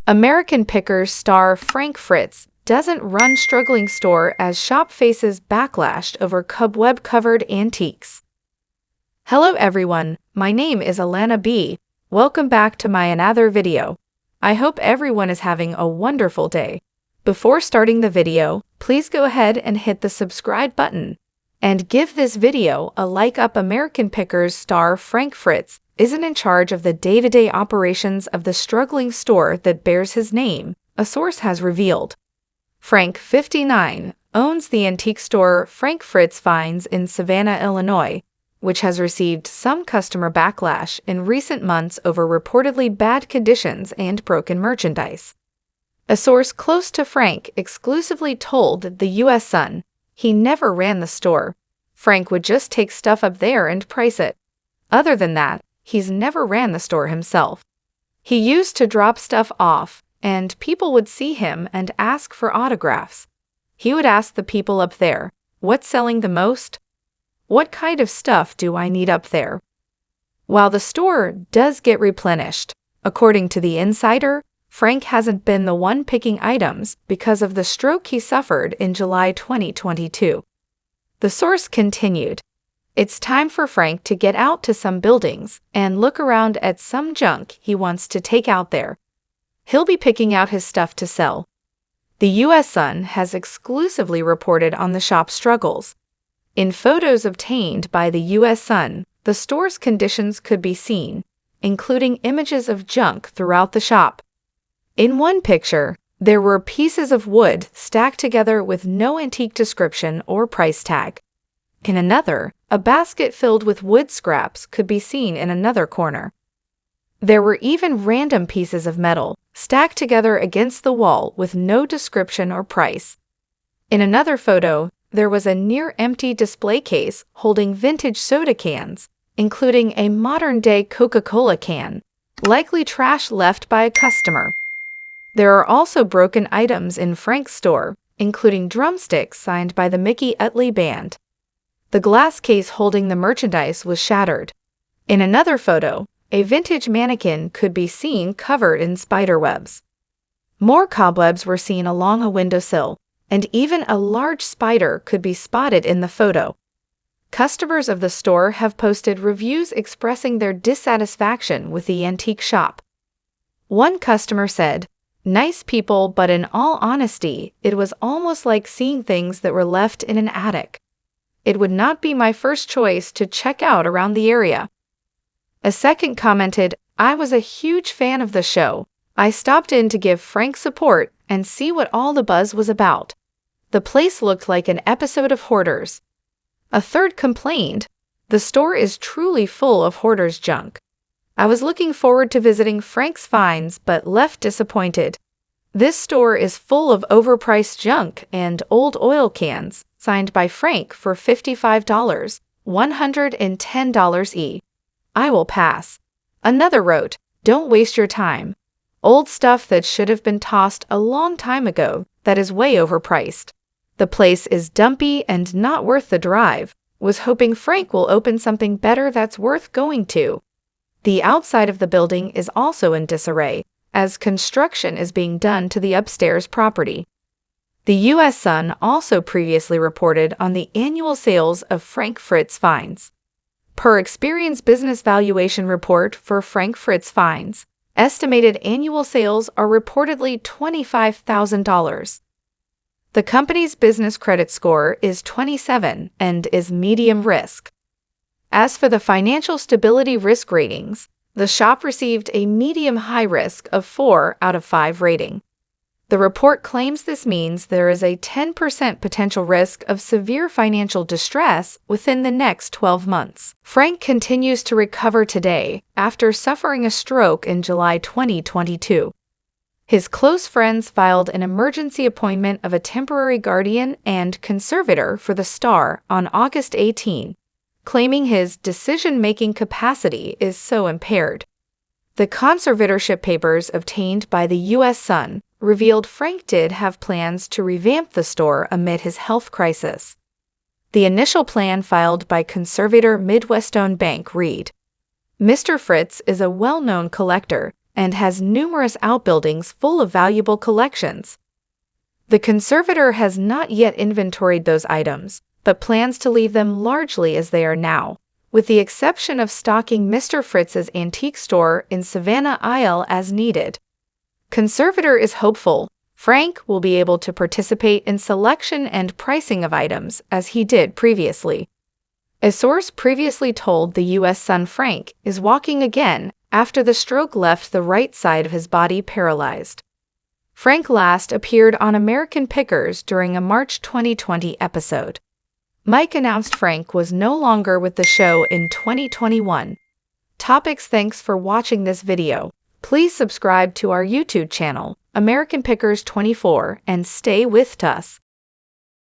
Americanpickers star Frank Fritz doesn't run struggling store as shop faces backlash over cobweb-covered antiques. Hello everyone, my name is Alana B. Welcome back to my another video. I hope everyone is having a wonderful day. Before starting the video, please go ahead and hit the subscribe button and give this video a like up. Americanpickers star Frank Fritz isn't in charge of the day-to-day operations of the struggling store that bears his name, a source has revealed. Frank, 59, owns the antique store Frank Fritz Finds in Savannah, Illinois, which has received some customer backlash in recent months over reportedly bad conditions and broken merchandise. A source close to Frank exclusively told the U.S. Sun he never ran the store. Frank would just take stuff up there and price it. Other than that, he's never ran the store himself. He used to drop stuff off, and people would see him and ask for autographs. He would ask the people up there, "What's selling the most? What kind of stuff do I need up there?" While the store does get replenished, according to the insider, Frank hasn't been the one picking items because of the stroke he suffered in July 2022. The source continued, "It's time for Frank to get out to some buildings and look around at some junk he wants to take out there. He'll be picking out his stuff to sell." The U.S. Sun has exclusively reported on the shop's struggles. In photos obtained by the U.S. Sun, the store's conditions could be seen, including images of junk throughout the shop. In one picture, there were pieces of wood stacked together with no antique description or price tag. In another, a basket filled with wood scraps could be seen in another corner. There were even random pieces of metal stacked together against the wall with no description or price. In another photo, there was a near-empty display case holding vintage soda cans, including a modern-day Coca-Cola can, likely trash left by a customer. There are also broken items in Frank's store, including drumsticks signed by the Mickey Utley Band. The glass case holding the merchandise was shattered. In another photo, a vintage mannequin could be seen covered in spider webs. More cobwebs were seen along a windowsill, and even a large spider could be spotted in the photo. Customers of the store have posted reviews expressing their dissatisfaction with the antique shop. One customer said, "Nice people, but in all honesty, it was almost like seeing things that were left in an attic. It would not be my first choice to check out around the area." A second commented, "I was a huge fan of the show. I stopped in to give Frank support and see what all the buzz was about. The place looked like an episode of Hoarders." A third complained, "The store is truly full of hoarders' junk. I was looking forward to visiting Frank's Finds but left disappointed. This store is full of overpriced junk and old oil cans signed by Frank for $55, $110 each. I will pass." Another wrote, "Don't waste your time. Old stuff that should have been tossed a long time ago that is way overpriced. The place is dumpy and not worth the drive. Was hoping Frank will open something better that's worth going to." The outside of the building is also in disarray, as construction is being done to the upstairs property. The U.S. Sun also previously reported on the annual sales of Frank Fritz Finds. Per Experience Business Valuation report for Frank Fritz Finds, estimated annual sales are reportedly $25,000. The company's business credit score is 27 and is medium risk. As for the financial stability risk ratings, the shop received a medium-high risk of 4 out of 5 rating. The report claims this means there is a 10% potential risk of severe financial distress within the next 12 months. Frank continues to recover today after suffering a stroke in July 2022. His close friends filed an emergency appointment of a temporary guardian and conservator for the star on August 18, claiming his decision-making capacity is so impaired. The conservatorship papers obtained by the U.S. Sun revealed Frank did have plans to revamp the store amid his health crisis. The initial plan filed by conservator Midwestone Bank read, "Mr. Fritz is a well-known collector and has numerous outbuildings full of valuable collections. The conservator has not yet inventoried those items, but plans to leave them largely as they are now, with the exception of stocking Mr. Fritz's antique store in Savannah Isle as needed. Conservator is hopeful Frank will be able to participate in selection and pricing of items as he did previously. A source previously told the U.S. Sun Frank is walking again after the stroke left the right side of his body paralyzed. Frank last appeared on Americanpickers during a March 2020 episode. Mike announced Frank was no longer with the show in 2021. Thanks for watching this video. Please subscribe to our YouTube channel, Americanpickers 24, and stay with us.